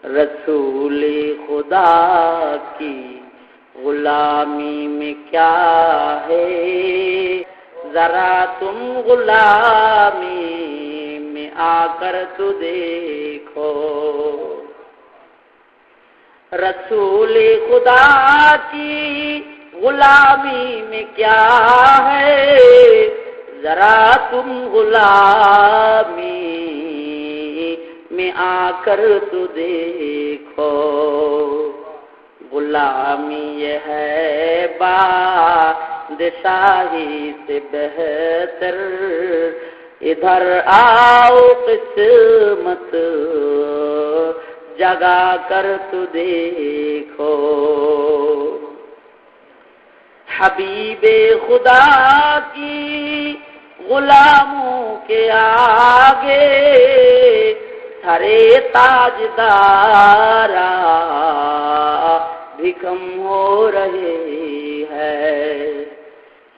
رسول خدا کی غلامی میں کیا ہے، ذرا تم غلامی میں آ کر تو دیکھو۔ رسول خدا کی غلامی میں کیا ہے، ذرا تم غلامی میں آ کر تو دیکھو۔ غلامی یہ ہے بادشاہی سے بہتر، ادھر آؤ قسمت جگا کر تو دیکھو۔ حبیب خدا کی غلاموں کے آگے سرے تاجدارا بھی کم ہو رہے ہیں۔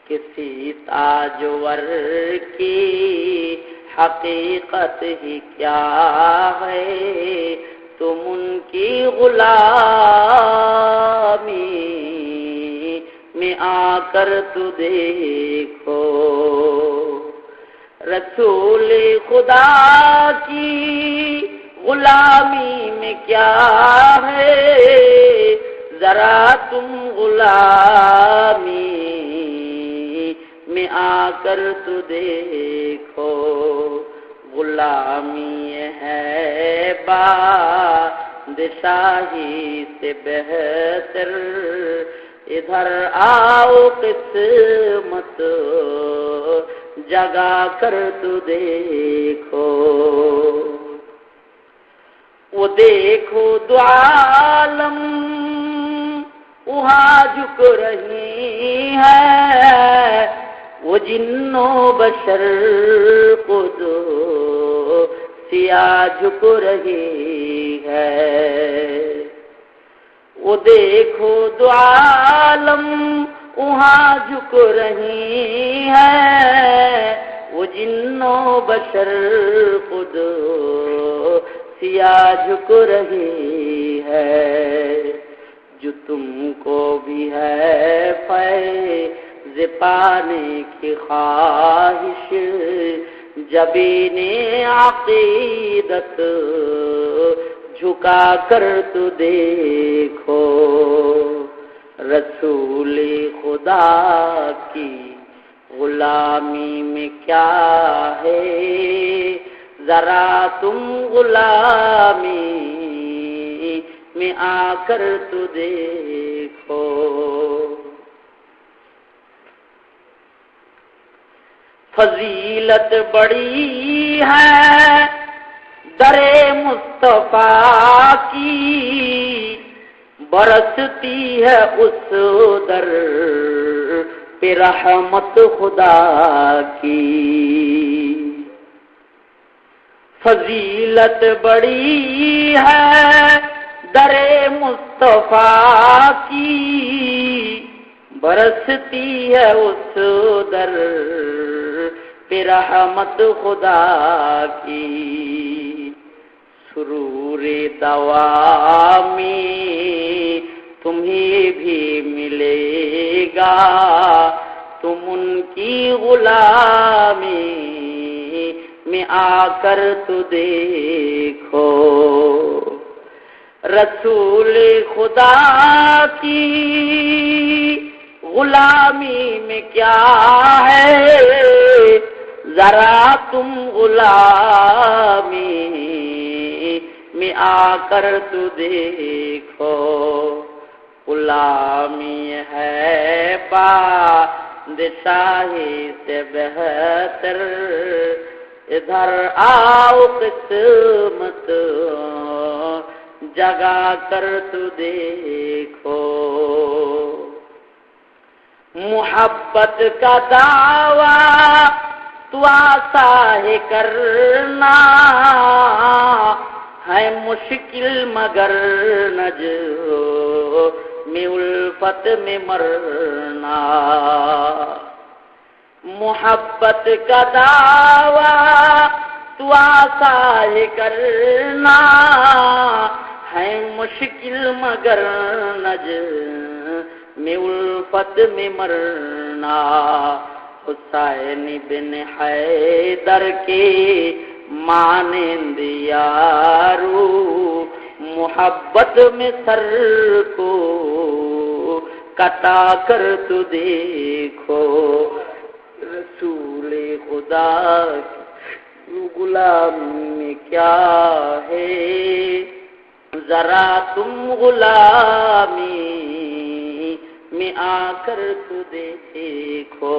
کسی تاجور کی حقیقت ہی کیا ہے، تم ان کی غلامی میں آ کر تو دیکھو۔ رسول خدا کی غلامی میں کیا ہے، ذرا تم غلامی میں آ کر تو دیکھو۔ غلامی یہ ہے بادشاہی سے بہتر، ادھر آؤ قسمت جگا کر تو دیکھو۔ وہ دیکھو دو عالم وہاں جھک رہی ہے، وہ جن و بشر خود سیاہ جھک رہی ہے۔ وہ دیکھو دو عالم وہاں جھک رہی ہے، وہ جن و بشر خود سیاہ جھک رہی ہے۔ جو تم کو بھی ہے فیض پانے کی خواہش، جبین عقیدت جھکا کر تو دیکھو۔ رسول خدا کی غلامی میں کیا ہے، ذرا تم غلامی میں آ کر تو دیکھو۔ فضیلت بڑی ہے در مصطفیٰ کی، برستی ہے اس در پہ رحمت خدا کی۔ فضیلت بڑی ہے در مصطفیٰ کی، برستی ہے اس در پہ رحمت خدا کی۔ سرور دوامی تمہیں بھی ملے گا، تم ان کی غلامی میں آ کر تو دیکھو۔ رسول خدا کی غلامی میں کیا ہے، ذرا تم غلامی میں آ کر تو دیکھو۔ غلامی ہے بادشاہی سے بہتر، ادھر آؤ قسمت جگا کر تو دیکھو۔ محبت کا دعویٰ تو آسا ہے کرنا، ہے مشکل مگر نجم الفت میں مرنا۔ محبت کا دعویٰ تو آسا ہے کرنا، ہے مشکل مگر نج میں الفت میں مرنا حسین بن حیدر کے مانند یارو محبت میں سر کو کٹا کر تو دیکھو رسول خدا کی غلام میں کیا ہے ذرا تم غلامی میں آ کر تو دیکھو